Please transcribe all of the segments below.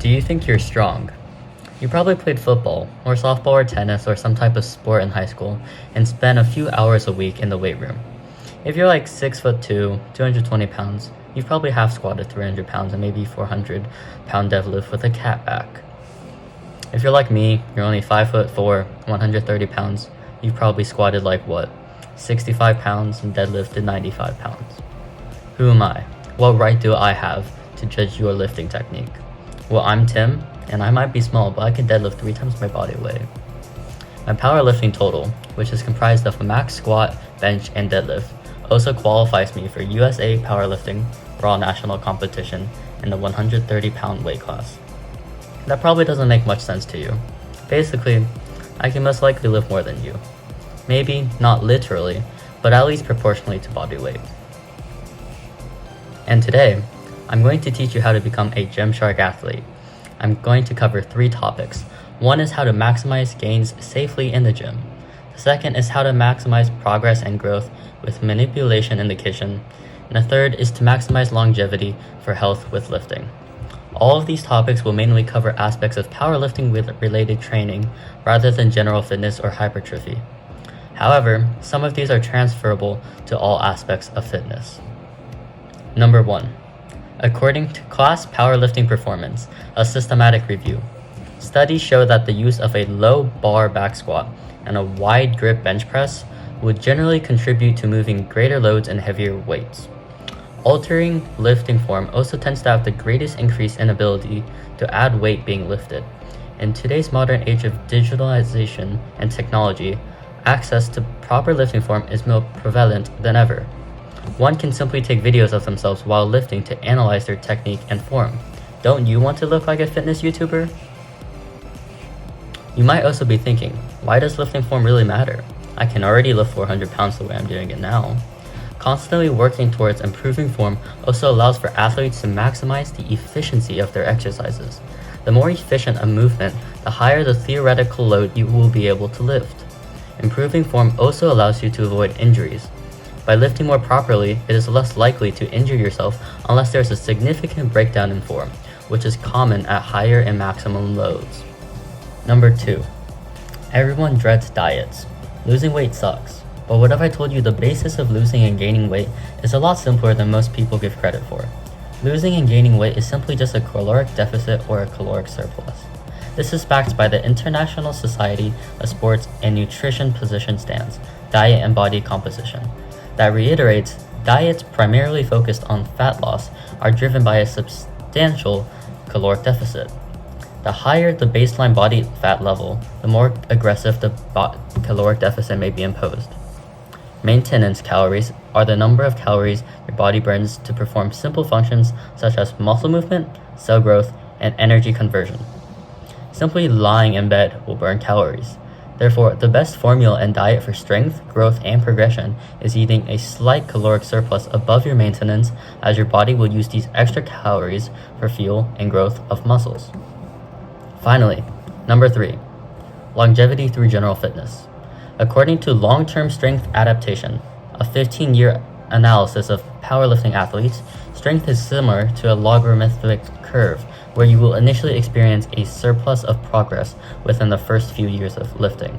Do you think you're strong? You probably played football, or softball or tennis or some type of sport in high school and spent a few hours a week in the weight room. If you're like 6'2", 220 pounds, you've probably half squatted 300 pounds and maybe 400 pound deadlift with a cat back. If you're like me, you're only 5'4", 130 pounds, you've probably squatted like what? 65 pounds and deadlifted 95 pounds. Who am I? What right do I have to judge your lifting technique? Well, I'm Tim, and I might be small, but I can deadlift 3 times my body weight. My powerlifting total, which is comprised of a max squat, bench, and deadlift, also qualifies me for USA Powerlifting Raw National Competition in the 130 pound weight class. That probably doesn't make much sense to you. Basically, I can most likely lift more than you. Maybe not literally, but at least proportionally to body weight. And today, I'm going to teach you how to become a Gymshark athlete. I'm going to cover 3 topics. One is how to maximize gains safely in the gym. The second is how to maximize progress and growth with manipulation in the kitchen. And the third is to maximize longevity for health with lifting. All of these topics will mainly cover aspects of powerlifting with related training rather than general fitness or hypertrophy. However, some of these are transferable to all aspects of fitness. Number 1. According to Class Powerlifting Performance, a systematic review, studies show that the use of a low bar back squat and a wide grip bench press would generally contribute to moving greater loads and heavier weights. Altering lifting form also tends to have the greatest increase in ability to add weight being lifted. In today's modern age of digitalization and technology, access to proper lifting form is more prevalent than ever. One can simply take videos of themselves while lifting to analyze their technique and form. Don't you want to look like a fitness YouTuber? You might also be thinking, why does lifting form really matter? I can already lift 400 pounds the way I'm doing it now. Constantly working towards improving form also allows for athletes to maximize the efficiency of their exercises. The more efficient a movement, the higher the theoretical load you will be able to lift. Improving form also allows you to avoid injuries. By lifting more properly, it is less likely to injure yourself unless there is a significant breakdown in form, which is common at higher and maximum loads. Number 2. Everyone dreads diets. Losing weight sucks. But what if I told you the basis of losing and gaining weight is a lot simpler than most people give credit for? Losing and gaining weight is simply just a caloric deficit or a caloric surplus. This is backed by the International Society of Sports and Nutrition position stance, diet and body composition, that reiterates diets primarily focused on fat loss are driven by a substantial caloric deficit. The higher the baseline body fat level, the more aggressive the caloric deficit may be imposed. Maintenance calories are the number of calories your body burns to perform simple functions such as muscle movement, cell growth, and energy conversion. Simply lying in bed will burn calories. Therefore, the best formula and diet for strength, growth, and progression is eating a slight caloric surplus above your maintenance, as your body will use these extra calories for fuel and growth of muscles. Finally, number 3, longevity through general fitness. According to long-term strength adaptation, a 15-year analysis of powerlifting athletes, strength is similar to a logarithmic curve, where you will initially experience a surplus of progress within the first few years of lifting.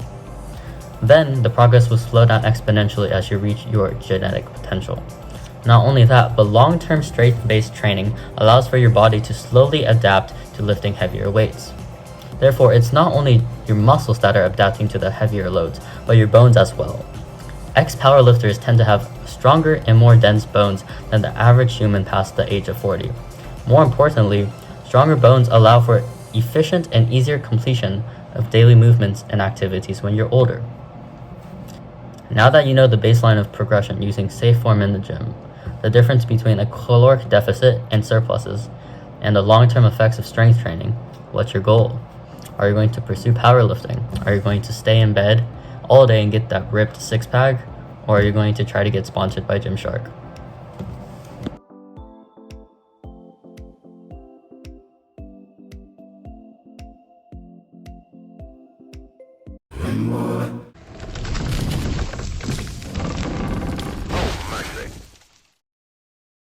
Then, the progress will slow down exponentially as you reach your genetic potential. Not only that, but long-term strength-based training allows for your body to slowly adapt to lifting heavier weights. Therefore, it's not only your muscles that are adapting to the heavier loads, but your bones as well. Ex-powerlifters tend to have stronger and more dense bones than the average human past the age of 40. More importantly, stronger bones allow for efficient and easier completion of daily movements and activities when you're older. Now that you know the baseline of progression using safe form in the gym, the difference between a caloric deficit and surpluses, and the long-term effects of strength training, what's your goal? Are you going to pursue powerlifting? Are you going to stay in bed all day and get that ripped six-pack? Or are you going to try to get sponsored by Gymshark?